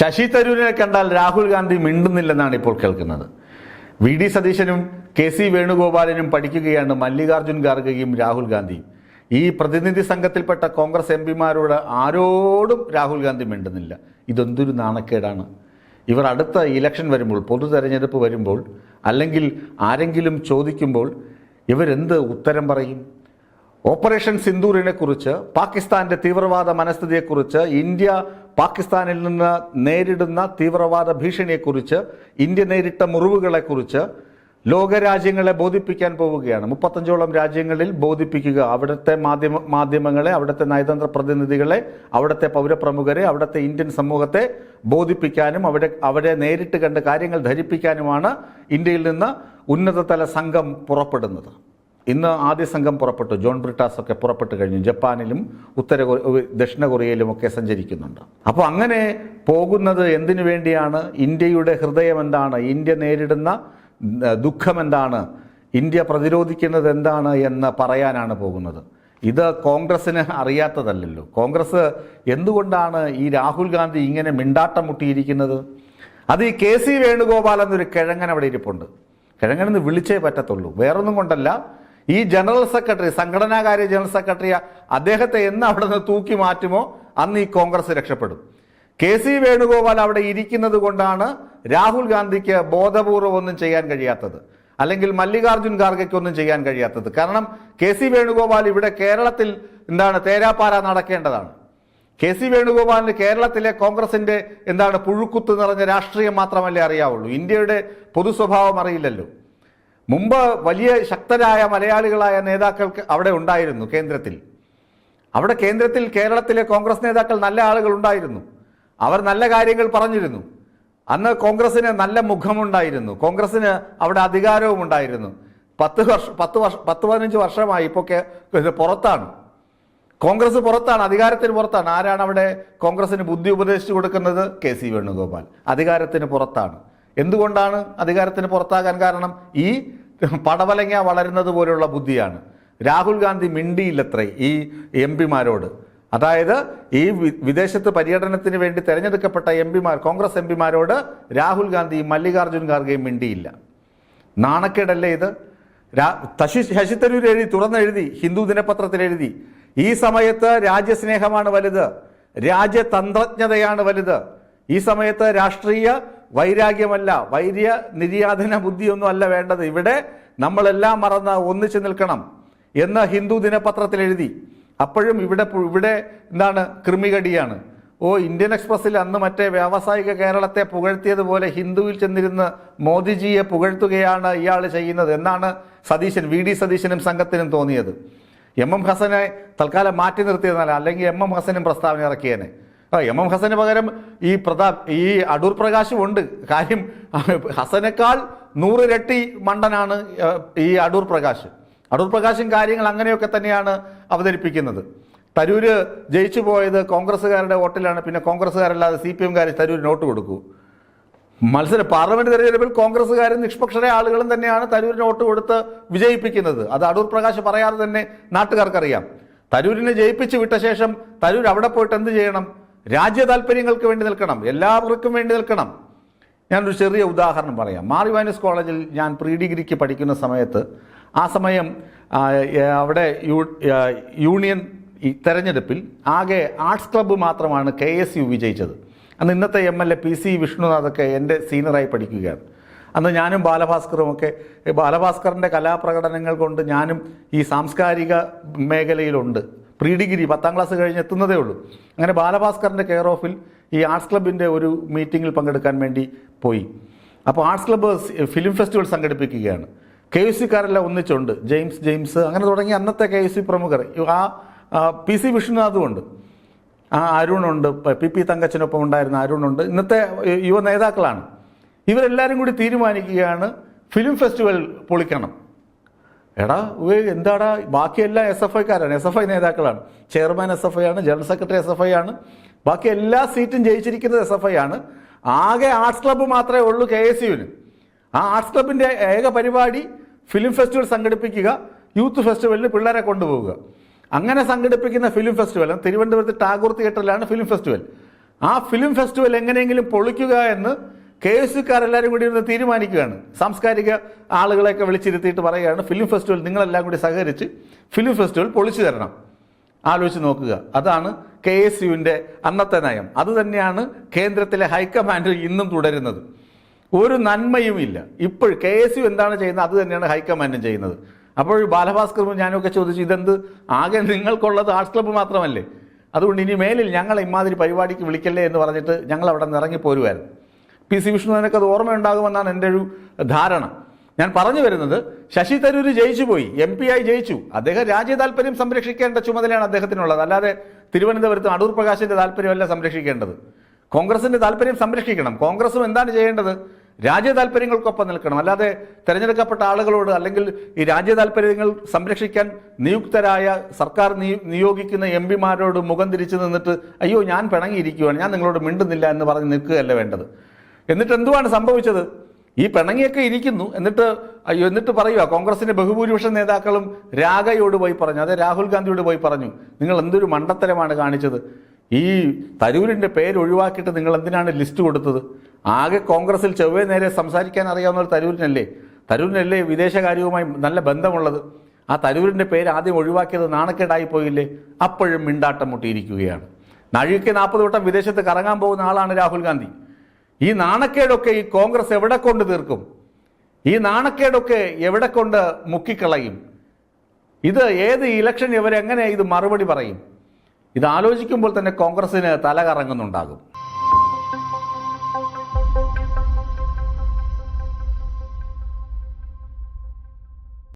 ശശി തരൂരിനെ കണ്ടാൽ രാഹുൽ ഗാന്ധി മിണ്ടുന്നില്ലെന്നാണ് ഇപ്പോൾ കേൾക്കുന്നത്. വി ഡി സതീശനും കെ സി വേണുഗോപാലനും പഠിക്കുകയാണ് മല്ലികാർജുൻ ഖാർഗെയും രാഹുൽ ഗാന്ധിയും. ഈ പ്രതിനിധി സംഘത്തിൽപ്പെട്ട കോൺഗ്രസ് എം പിമാരോട് ആരോടും രാഹുൽ ഗാന്ധി മിണ്ടുന്നില്ല. ഇതെന്തൊരു നാണക്കേടാണ്. ഇവർ അടുത്ത ഇലക്ഷൻ വരുമ്പോൾ, പൊതു തെരഞ്ഞെടുപ്പ് വരുമ്പോൾ, അല്ലെങ്കിൽ ആരെങ്കിലും ചോദിക്കുമ്പോൾ ഇവരെന്ത് ഉത്തരം പറയും? ഓപ്പറേഷൻ സിന്ദൂറിനെ കുറിച്ച്, പാകിസ്ഥാന്റെ തീവ്രവാദ മനസ്ഥിതിയെക്കുറിച്ച്, ഇന്ത്യ പാകിസ്ഥാനിൽ നിന്ന് നേരിടുന്ന തീവ്രവാദ ഭീഷണിയെക്കുറിച്ച്, ഇന്ത്യ നേരിട്ട മുറിവുകളെക്കുറിച്ച് ലോകരാജ്യങ്ങളെ ബോധിപ്പിക്കാൻ പോവുകയാണ്. 35ഓളം രാജ്യങ്ങളിൽ ബോധിപ്പിക്കുക. അവിടുത്തെ മാധ്യമങ്ങളെ, അവിടുത്തെ നയതന്ത്ര പ്രതിനിധികളെ, അവിടുത്തെ പൗരപ്രമുഖരെ, അവിടുത്തെ ഇന്ത്യൻ സമൂഹത്തെ ബോധിപ്പിക്കാനും അവരെ നേരിട്ട് കണ്ട് കാര്യങ്ങൾ ധരിപ്പിക്കാനുമാണ് ഇന്ത്യയിൽ നിന്ന് ഉന്നതതല സംഘം പുറപ്പെടുന്നത്. ഇന്ന് ആദ്യ സംഘം പുറപ്പെട്ടു. ജോൺ ബ്രിട്ടാസ് ഒക്കെ പുറപ്പെട്ടു കഴിഞ്ഞു. ജപ്പാനിലും ദക്ഷിണ കൊറിയയിലും ഒക്കെ സഞ്ചരിക്കുന്നുണ്ട്. അപ്പോൾ അങ്ങനെ പോകുന്നത് എന്തിനു വേണ്ടിയാണ്? ഇന്ത്യയുടെ ഹൃദയം എന്താണ്? ഇന്ത്യ നേരിടുന്ന ദുഃഖം എന്താണ്? ഇന്ത്യ പ്രതിരോധിക്കുന്നത് എന്താണ് എന്ന് പറയാനാണ് പോകുന്നത്. ഇത് കോൺഗ്രസിന് അറിയാത്തതല്ലല്ലോ. കോൺഗ്രസ് എന്തുകൊണ്ടാണ് ഈ രാഹുൽ ഗാന്ധി ഇങ്ങനെ മിണ്ടാട്ടം മുട്ടിയിരിക്കുന്നത്? അത് ഈ കെ സി വേണുഗോപാൽ എന്നൊരു കിഴങ്ങൻ അവിടെ ഇരിപ്പുണ്ട്. കിഴങ്ങനെന്ന് വിളിച്ചേ പറ്റത്തുള്ളൂ, വേറൊന്നും കൊണ്ടല്ല. ഈ ജനറൽ സെക്രട്ടറി, സംഘടനാകാര്യ ജനറൽ സെക്രട്ടറി, അദ്ദേഹത്തെ എന്ന് അവിടെ നിന്ന് തൂക്കി മാറ്റുമോ അന്ന് ഈ കോൺഗ്രസ് രക്ഷപ്പെടും. കെ സി വേണുഗോപാൽ അവിടെ ഇരിക്കുന്നത് കൊണ്ടാണ് രാഹുൽ ഗാന്ധിക്ക് ബോധപൂർവം ഒന്നും ചെയ്യാൻ കഴിയാത്തത്, അല്ലെങ്കിൽ മല്ലികാർജുൻ ഖാർഗെക്ക് ഒന്നും ചെയ്യാൻ കഴിയാത്തത്. കാരണം കെ സി വേണുഗോപാൽ ഇവിടെ കേരളത്തിൽ തേരാപ്പാര നടക്കേണ്ടതാണ്. കെ സി വേണുഗോപാലിന് കേരളത്തിലെ കോൺഗ്രസിന്റെ പുഴുക്കുത്ത് നിറഞ്ഞ രാഷ്ട്രീയം മാത്രമല്ലേ അറിയാവുള്ളൂ. ഇന്ത്യയുടെ പൊതു സ്വഭാവം അറിയില്ലല്ലോ. മുമ്പ് വലിയ ശക്തരായ മലയാളികളായ നേതാക്കൾക്ക് അവിടെ ഉണ്ടായിരുന്നു കേന്ദ്രത്തിൽ. കേരളത്തിലെ കോൺഗ്രസ് നേതാക്കൾ നല്ല ആളുകൾ ഉണ്ടായിരുന്നു. അവർ നല്ല കാര്യങ്ങൾ പറഞ്ഞിരുന്നു. അന്ന് കോൺഗ്രസിന് നല്ല മുഖമുണ്ടായിരുന്നു. കോൺഗ്രസിന് അവിടെ അധികാരവും ഉണ്ടായിരുന്നു. 10-15 വർഷമായി ഇപ്പോൾ പുറത്താണ്. കോൺഗ്രസ് പുറത്താണ്, അധികാരത്തിന് പുറത്താണ്. ആരാണ് അവിടെ കോൺഗ്രസിന് ബുദ്ധി ഉപദേശിച്ചു കൊടുക്കുന്നത്? K C Venugopal. അധികാരത്തിന് പുറത്താണ്. എന്തുകൊണ്ടാണ് അധികാരത്തിന് പുറത്താകാൻ കാരണം? ഈ പടവലങ്ങ വളരുന്നത് പോലുള്ള ബുദ്ധിയാണ്. രാഹുൽ ഗാന്ധി മിണ്ടിയില്ലത്രേ ഈ എം പിമാരോട്. അതായത് ഈ വിദേശത്ത് പര്യടനത്തിന് വേണ്ടി തെരഞ്ഞെടുക്കപ്പെട്ട എം പിമാർ, കോൺഗ്രസ് എം പിമാരോട് രാഹുൽ ഗാന്ധിയും മല്ലികാർജുൻ ഖാർഗെയും മിണ്ടിയില്ല. നാണക്കേടല്ലേ ഇത്? ശശി തരൂർ തുറന്നെഴുതി, ഹിന്ദു ദിനപത്രത്തിൽ എഴുതി, ഈ സമയത്ത് രാജ്യസ്നേഹമാണ് വലുത്, രാജ്യതന്ത്രജ്ഞതയാണ് വലുത്. ഈ സമയത്ത് രാഷ്ട്രീയ വൈരാഗ്യമല്ല, നിര്യാതന ബുദ്ധിയൊന്നും അല്ല വേണ്ടത്. ഇവിടെ നമ്മളെല്ലാം മറന്ന് ഒന്നിച്ചു നിൽക്കണം എന്ന് ഹിന്ദു ദിനപത്രത്തിൽ എഴുതി. അപ്പോഴും ഇവിടെ കൃമികടിയാണ്. ഇന്ത്യൻ എക്സ്പ്രസിൽ അന്ന് മറ്റേ വ്യാവസായിക കേരളത്തെ പുകഴ്ത്തിയതുപോലെ ഹിന്ദുവിൽ ചെന്നിരുന്ന് മോദിജിയെ പുകഴ്ത്തുകയാണ് ഇയാൾ ചെയ്യുന്നത് എന്നാണ് വി ഡി സതീശനും സംഘത്തിനും തോന്നിയത്. എം ഹസനെ തൽക്കാലം മാറ്റി നിർത്തിയതല്ല, അല്ലെങ്കിൽ എം ഹസനും പ്രസ്താവന ഇറക്കിയേനെ. എം ഹസന് പകരം ഈ അടൂർ പ്രകാശും ഉണ്ട്. കാര്യം ഹസനേക്കാൾ 100 ഇരട്ടി മണ്ടനാണ് ഈ അടൂർ പ്രകാശ്. അടൂർ പ്രകാശും കാര്യങ്ങൾ അങ്ങനെയൊക്കെ തന്നെയാണ് അവതരിപ്പിക്കുന്നത്. തരൂര് ജയിച്ചു പോയത് കോൺഗ്രസ്സുകാരുടെ വോട്ടിലാണ്. പിന്നെ കോൺഗ്രസ്സുകാരല്ലാതെ CPM-കാർ തരൂരിന് വോട്ട് കൊടുക്കൂ? പാർലമെന്റ് തെരഞ്ഞെടുപ്പിൽ കോൺഗ്രസ്സുകാരും നിഷ്പക്ഷരായ ആളുകളും തന്നെയാണ് തരൂരിന് വോട്ട് കൊടുത്ത് വിജയിപ്പിക്കുന്നത്. അത് അടൂർ പ്രകാശ് പറയാതെ തന്നെ നാട്ടുകാർക്കറിയാം. തരൂരിനെ ജയിപ്പിച്ചു വിട്ട ശേഷം തരൂർ അവിടെ പോയിട്ട് എന്ത് ചെയ്യണം? രാജ്യ താല്പര്യങ്ങൾക്ക് വേണ്ടി നിൽക്കണം, എല്ലാവർക്കും വേണ്ടി നിൽക്കണം. ഞാനൊരു ചെറിയ ഉദാഹരണം പറയാം. മാർ ഇവാനിയോസ് കോളേജിൽ ഞാൻ പ്രീ ഡിഗ്രിക്ക് പഠിക്കുന്ന സമയത്ത്, ആ സമയം അവിടെ യൂണിയൻ തെരഞ്ഞെടുപ്പിൽ ആകെ ആർട്സ് ക്ലബ്ബ് മാത്രമാണ് KSU വിജയിച്ചത്. അന്ന് ഇന്നത്തെ MLA PC വിഷ്ണുനാഥൊക്കെ എൻ്റെ സീനിയറായി പഠിക്കുകയാണ്. അന്ന് ഞാനും ബാലഭാസ്കറിൻ്റെ കലാപ്രകടനങ്ങൾ കൊണ്ട് ഞാനും ഈ സാംസ്കാരിക മേഖലയിലുണ്ട്. പ്രീ ഡിഗ്രി 10ാം ക്ലാസ് കഴിഞ്ഞ് എത്തുന്നതേ ഉള്ളൂ. അങ്ങനെ ബാലഭാസ്കറിൻ്റെ കെയർ ഓഫിൽ ഈ ആർട്സ് ക്ലബിൻ്റെ ഒരു മീറ്റിങ്ങിൽ പങ്കെടുക്കാൻ വേണ്ടി പോയി. അപ്പോൾ ആർട്സ് ക്ലബ്ബ് ഫിലിം ഫെസ്റ്റിവൽ സംഘടിപ്പിക്കുകയാണ്. KSU-കാരെല്ലാം ഒന്നിച്ചുണ്ട്. ജെയിംസ് അങ്ങനെ തുടങ്ങി അന്നത്തെ KSU പ്രമുഖർ. PC വിഷ്ണുനാഥും ഉണ്ട്, അരുണുണ്ട്, PP തങ്കച്ചനൊപ്പം ഉണ്ടായിരുന്ന അരുണുണ്ട്. ഇന്നത്തെ യുവ നേതാക്കളാണ്. ഇവരെല്ലാവരും കൂടി തീരുമാനിക്കുകയാണ് ഫിലിം ഫെസ്റ്റിവൽ പൊളിക്കണം. എന്താടാ, ബാക്കിയെല്ലാം SFI-കാരാണ്, SFI നേതാക്കളാണ്. ചെയർമാൻ SFI ആണ്, ജനറൽ സെക്രട്ടറി SFI ആണ്, ബാക്കി എല്ലാ സീറ്റും ജയിച്ചിരിക്കുന്നത് SFI ആണ്. ആകെ ആർട്സ് ക്ലബ്ബ് മാത്രമേ ഉള്ളൂ KSU-ന്. ആ ആർട്സ് ക്ലബിൻ്റെ ഏക പരിപാടി ഫിലിം ഫെസ്റ്റിവൽ സംഘടിപ്പിക്കുക, യൂത്ത് ഫെസ്റ്റിവലിന് പിള്ളേരെ കൊണ്ടുപോവുക. അങ്ങനെ സംഘടിപ്പിക്കുന്ന ഫിലിം ഫെസ്റ്റിവൽ തിരുവനന്തപുരത്ത് ടാഗോർ തിയേറ്ററിലാണ് ഫിലിം ഫെസ്റ്റിവൽ. ആ ഫിലിം ഫെസ്റ്റിവൽ എങ്ങനെയെങ്കിലും പൊളിക്കുക എന്ന് KSUക്കാരെല്ലാവരും കൂടി ഒന്ന് തീരുമാനിക്കുകയാണ്. സാംസ്കാരിക ആളുകളെയൊക്കെ വിളിച്ചിരുത്തിയിട്ട് പറയുകയാണ്, ഫിലിം ഫെസ്റ്റിവൽ നിങ്ങളെല്ലാം കൂടി സഹകരിച്ച് ഫിലിം ഫെസ്റ്റിവൽ പൊളിച്ചു തരണം. ആലോചിച്ച് നോക്കുക. അതാണ് KSUവിൻ്റെ അന്നത്തെ നയം. അതുതന്നെയാണ് കേന്ദ്രത്തിലെ ഹൈക്കമാൻഡ് ഇന്നും തുടരുന്നത്. ഒരു നന്മയുമില്ല. ഇപ്പോൾ KSU എന്താണ് ചെയ്യുന്നത് അത് തന്നെയാണ് ഹൈക്കമാൻഡും ചെയ്യുന്നത്. അപ്പോൾ ബാലഭാസ്കറും ഞാനൊക്കെ ചോദിച്ചു, ഇതെന്ത് ആകെ നിങ്ങൾക്കുള്ളത് ആർട്സ് ക്ലബ്ബ് മാത്രമല്ലേ, അതുകൊണ്ട് ഇനി മേലിൽ ഞങ്ങളെ ഇമാതിരി പരിപാടിക്ക് വിളിക്കല്ലേ എന്ന് പറഞ്ഞിട്ട് ഞങ്ങൾ അവിടെ നിന്ന് ഇറങ്ങിപ്പോരുമായിരുന്നു. PC വിഷ്ണുവിനൊക്കെ അത് ഓർമ്മയുണ്ടാകുമെന്നാണ് എൻ്റെ ഒരു ധാരണ. ഞാൻ പറഞ്ഞു വരുന്നത്, ശശി തരൂർ ജയിച്ചു പോയി, MP ആയി ജയിച്ചു. അദ്ദേഹം രാജ്യ താല്പര്യം സംരക്ഷിക്കേണ്ട ചുമതലയാണ് അദ്ദേഹത്തിനുള്ളത്. അല്ലാതെ തിരുവനന്തപുരത്ത് അടൂർ പ്രകാശിൻ്റെ താല്പര്യമല്ല സംരക്ഷിക്കേണ്ടത്. കോൺഗ്രസിൻ്റെ താല്പര്യം സംരക്ഷിക്കണം. കോൺഗ്രസും എന്താണ് ചെയ്യേണ്ടത്? രാജ്യ താല്പര്യങ്ങൾക്കൊപ്പം നിൽക്കണം. അല്ലാതെ തിരഞ്ഞെടുക്കപ്പെട്ട ആളുകളോട് അല്ലെങ്കിൽ ഈ രാജ്യ താല്പര്യങ്ങൾ സംരക്ഷിക്കാൻ നിയുക്തരായ സർക്കാർ നിയോഗിക്കുന്ന MP-മാരോട് മുഖം തിരിച്ചു നിന്നിട്ട് അയ്യോ ഞാൻ പിണങ്ങിയിരിക്കുകയാണ്, ഞാൻ നിങ്ങളോട് മിണ്ടുന്നില്ല എന്ന് പറഞ്ഞ് നിൽക്കുകയല്ല വേണ്ടത്. എന്നിട്ട് എന്തുവാണ് സംഭവിച്ചത്? ഈ പിണങ്ങിയൊക്കെ ഇരിക്കുന്നു. എന്നിട്ട് പറയുക, കോൺഗ്രസിന്റെ ബഹുഭൂരിപക്ഷം നേതാക്കളും രാഗയോട് പോയി പറഞ്ഞു, അതെ രാഹുൽ ഗാന്ധിയോട് പോയി പറഞ്ഞു, നിങ്ങൾ എന്തൊരു മണ്ടത്തരമാണ് കാണിച്ചത്, ഈ തരൂരിൻ്റെ പേര് ഒഴിവാക്കിയിട്ട് നിങ്ങൾ എന്തിനാണ് ലിസ്റ്റ് കൊടുത്തത്? ആകെ കോൺഗ്രസിൽ ചൊവ്വേ നേരെ സംസാരിക്കാൻ അറിയാവുന്ന ഒരു തരൂരിനല്ലേ വിദേശകാര്യവുമായി നല്ല ബന്ധമുള്ളത്. ആ തരൂരിൻ്റെ പേര് ആദ്യം ഒഴിവാക്കിയത് നാണക്കേടായി പോയില്ലേ? അപ്പോഴും മിണ്ടാട്ടം മുട്ടിയിരിക്കുകയാണ്. നാഴികയ്ക്ക് 40 വട്ടം വിദേശത്ത് കറങ്ങാൻ പോകുന്ന ആളാണ് രാഹുൽ ഗാന്ധി. ഈ നാണക്കേടൊക്കെ ഈ കോൺഗ്രസ് എവിടെ കൊണ്ട് തീർക്കും? ഈ നാണക്കേടൊക്കെ എവിടെ കൊണ്ട് മുക്കിക്കളയും? ഇത് ഏത് ഇലക്ഷൻ ഇവരെങ്ങനെ ഇത് മറുപടി പറയും? ഇത് ആലോചിക്കുമ്പോൾ തന്നെ കോൺഗ്രസിന് തല കറങ്ങുന്നുണ്ടാകും.